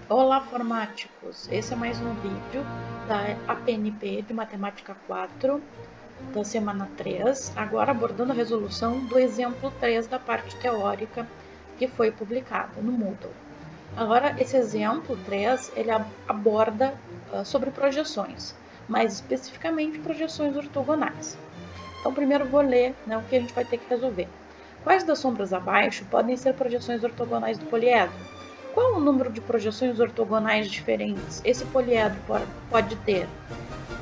Olá, formáticos! Esse é mais um vídeo da APNP de Matemática 4 da semana 3, agora abordando a resolução do exemplo 3 da parte teórica que foi publicada no Moodle. Agora, esse exemplo 3, ele aborda sobre projeções, mais especificamente projeções ortogonais. Então, primeiro vou ler o que a gente vai ter que resolver. Quais das sombras abaixo podem ser projeções ortogonais do poliedro? Qual o número de projeções ortogonais diferentes esse poliedro pode ter?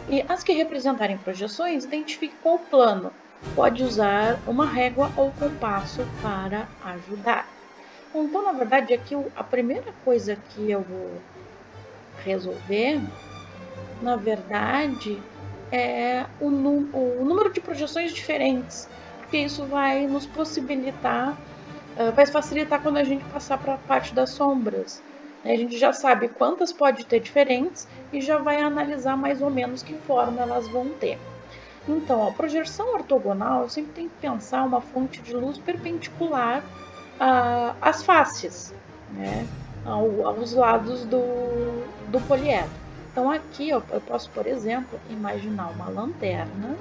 E as que representarem projeções, identifique qual plano. Pode usar uma régua ou compasso para ajudar. Então, na verdade, aqui a primeira coisa que eu vou resolver, na verdade, é o número de projeções diferentes, porque isso vai nos possibilitar, vai facilitar quando a gente passar para a parte das sombras. A gente já sabe quantas pode ter diferentes e já vai analisar mais ou menos que forma elas vão ter. Então, a projeção ortogonal, eu sempre tenho que pensar uma fonte de luz perpendicular às faces, né, aos lados do poliedro. Então, aqui eu posso, por exemplo, imaginar uma lanterna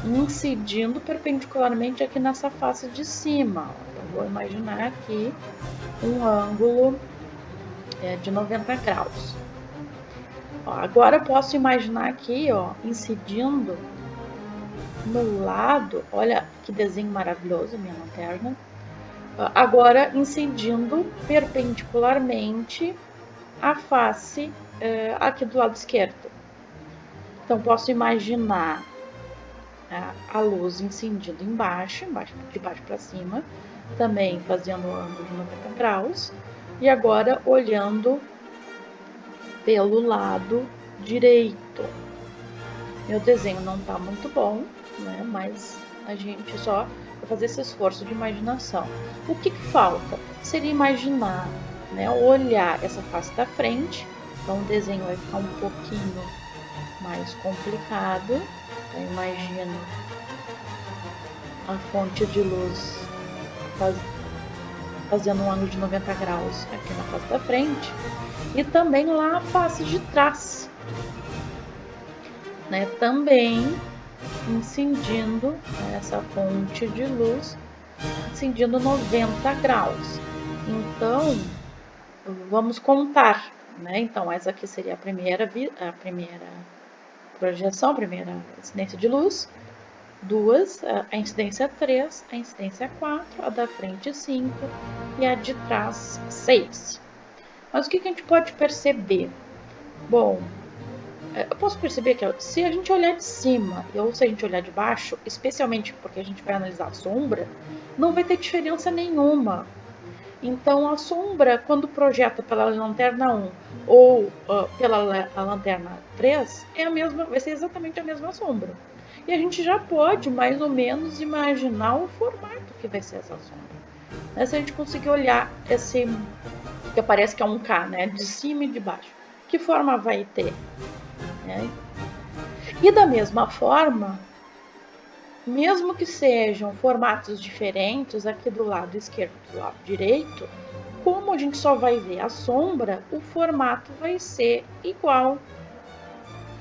incidindo perpendicularmente aqui nessa face de cima. Então, vou imaginar aqui um ângulo de 90 graus. Agora eu posso imaginar aqui, incidindo no lado, olha que desenho maravilhoso, minha lanterna. Agora incidindo perpendicularmente a face aqui do lado esquerdo. Então posso imaginar a luz incidindo embaixo, de baixo para cima, também fazendo um ângulo de 90 graus, e agora olhando pelo lado direito. Meu desenho não está muito bom, né? Mas a gente só vai fazer esse esforço de imaginação. O que falta seria imaginar, né? Olhar essa face da frente. Então o desenho vai ficar um pouquinho mais complicado. Então imagino a fonte de luz fazendo um ângulo de 90 graus aqui na face da frente e também lá a face de trás, né? Também incidindo essa fonte de luz, incidindo 90 graus. Então, vamos contar, né? Então, essa aqui seria a primeira projeção, a primeira incidência de luz. 2, a incidência 3, a incidência 4, a da frente 5 e a de trás 6. Mas o que a gente pode perceber? Bom, eu posso perceber que se a gente olhar de cima ou se a gente olhar de baixo, especialmente porque a gente vai analisar a sombra, não vai ter diferença nenhuma. Então a sombra, quando projeta pela lanterna 1 ou pela lanterna 3, vai ser exatamente a mesma sombra. E a gente já pode mais ou menos imaginar o formato que vai ser essa sombra. Se a gente conseguir olhar esse, que parece que é um K, né, de cima e de baixo, que forma vai ter? E da mesma forma, mesmo que sejam formatos diferentes aqui do lado esquerdo e do lado direito, como a gente só vai ver a sombra, o formato vai ser igual.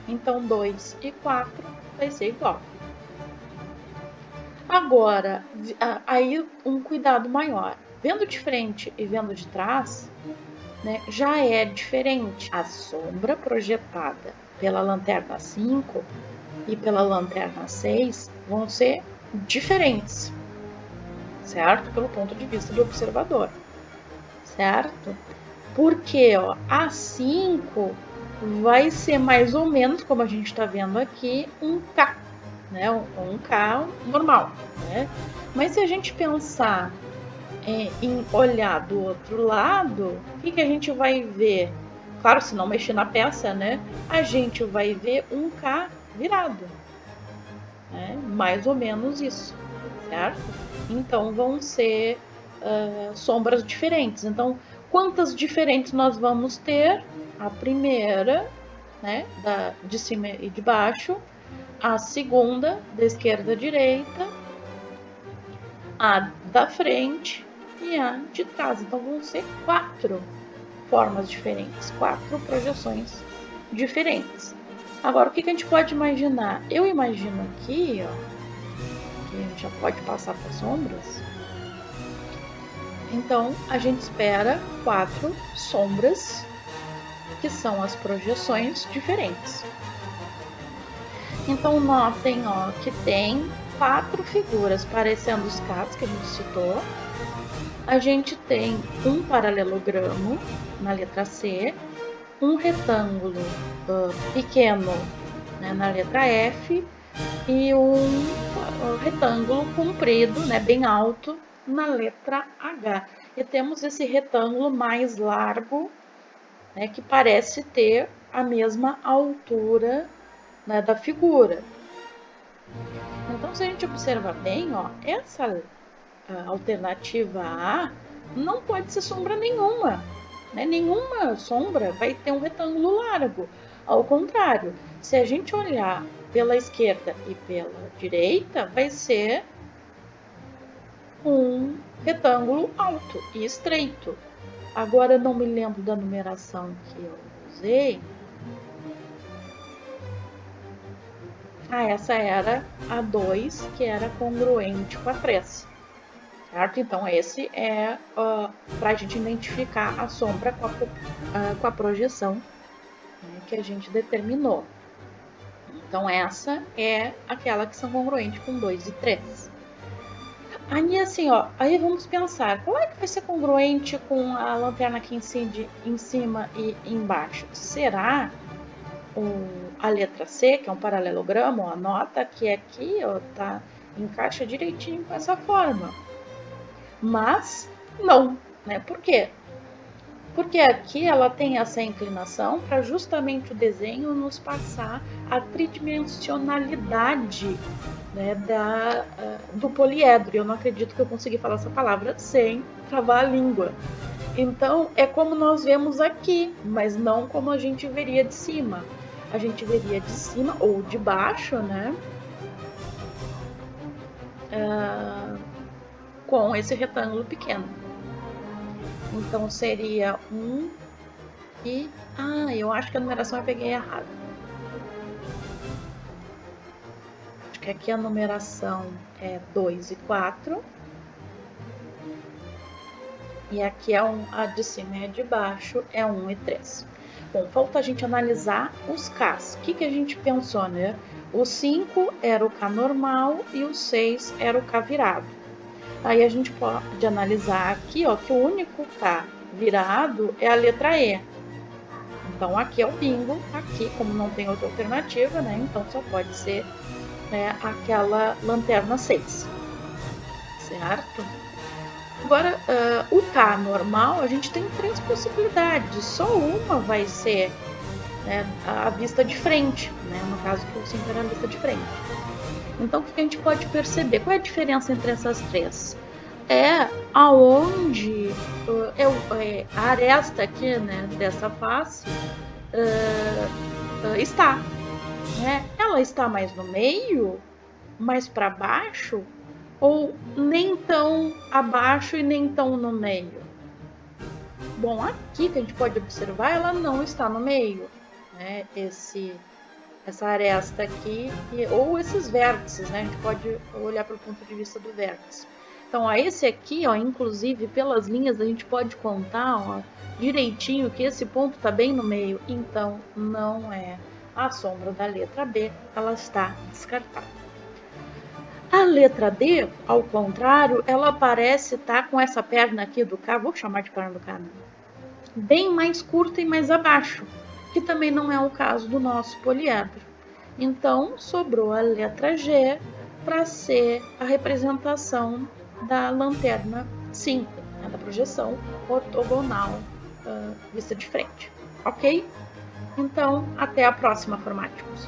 Então 2 e 4 vai ser igual. Agora, aí um cuidado maior. Vendo de frente e vendo de trás, né, já é diferente. A sombra projetada pela lanterna 5 e pela lanterna 6 vão ser diferentes, certo? Pelo ponto de vista do observador, certo? Porque a 5 vai ser mais ou menos, como a gente está vendo aqui, um K, né? Um K normal, né? Mas se a gente pensar em olhar do outro lado, o que a gente vai ver? Claro, se não mexer na peça, né? A gente vai ver um K virado, né? Mais ou menos isso, certo? Então vão ser sombras diferentes. Então, quantas diferentes nós vamos ter? A primeira, né, de cima e de baixo, a segunda, da esquerda à direita, a da frente e a de trás. Então vão ser 4 formas diferentes, 4 projeções diferentes. Agora, o que a gente pode imaginar? Eu imagino aqui, ó, que a gente já pode passar para sombras. Então, a gente espera 4 sombras, que são as projeções diferentes. Então, notem, ó, que tem 4 figuras parecendo os Ks que a gente citou. A gente tem um paralelogramo na letra C, um retângulo pequeno, né, na letra F e um retângulo comprido, né, bem alto, na letra H. E temos esse retângulo mais largo, né, que parece ter a mesma altura, né, da figura. Então, se a gente observar bem, ó, essa alternativa A não pode ser sombra nenhuma. Né? Nenhuma sombra vai ter um retângulo largo. Ao contrário, se a gente olhar pela esquerda e pela direita, vai ser um retângulo alto e estreito. Agora eu não me lembro da numeração que eu usei. Essa era a 2, que era congruente com a 3. Certo? Então, esse é para a gente identificar a sombra com a projeção, né, que a gente determinou. Então, essa é aquela que são congruentes com 2 e 3. Aí, assim, ó, aí vamos pensar, qual é que vai ser congruente com a lanterna que incide em cima e embaixo? Será a letra C, que é um paralelogramo? Ó, nota que aqui, ó, encaixa direitinho com essa forma. Mas não, né? Por quê? Porque aqui ela tem essa inclinação para justamente o desenho nos passar a tridimensionalidade, né, do poliedro. Eu não acredito que eu consegui falar essa palavra sem travar a língua. Então, é como nós vemos aqui, mas não como a gente veria de cima. A gente veria de cima ou de baixo, né? Com esse retângulo pequeno. Então, seria 1 e... eu acho que a numeração eu peguei errada. Acho que aqui a numeração é 2 e 4. E aqui a de cima e a de baixo é 1 e 3. Bom, falta a gente analisar os Ks. O que a gente pensou, né? O 5 era o K normal e o 6 era o K virado. Aí a gente pode analisar aqui, ó, que o único K virado é a letra E. Então, aqui é o bingo. Aqui, como não tem outra alternativa, né? Então, só pode ser, né, aquela lanterna 6. Certo? Agora, o K normal, a gente tem 3 possibilidades. Só uma vai ser, né, a vista de frente, né? No caso que o 5 era a vista de frente. Então, o que a gente pode perceber? Qual é a diferença entre essas 3? É aonde a aresta aqui, né, dessa face está. Né? Ela está mais no meio, mais para baixo, ou nem tão abaixo e nem tão no meio? Bom, aqui que a gente pode observar, ela não está no meio, né? Essa aresta aqui, ou esses vértices, né? A gente pode olhar pelo ponto de vista do vértice. Então, ó, esse aqui, ó, inclusive pelas linhas a gente pode contar, ó, direitinho que esse ponto está bem no meio. Então, não é a sombra da letra B, ela está descartada. A letra D, ao contrário, ela parece estar com essa perna aqui do K, vou chamar de perna do K, né? Bem mais curta e mais abaixo, que também não é o caso do nosso poliedro. Então, sobrou a letra G para ser a representação da lanterna 5, né, da projeção ortogonal vista de frente. Ok? Então, até a próxima, formáticos.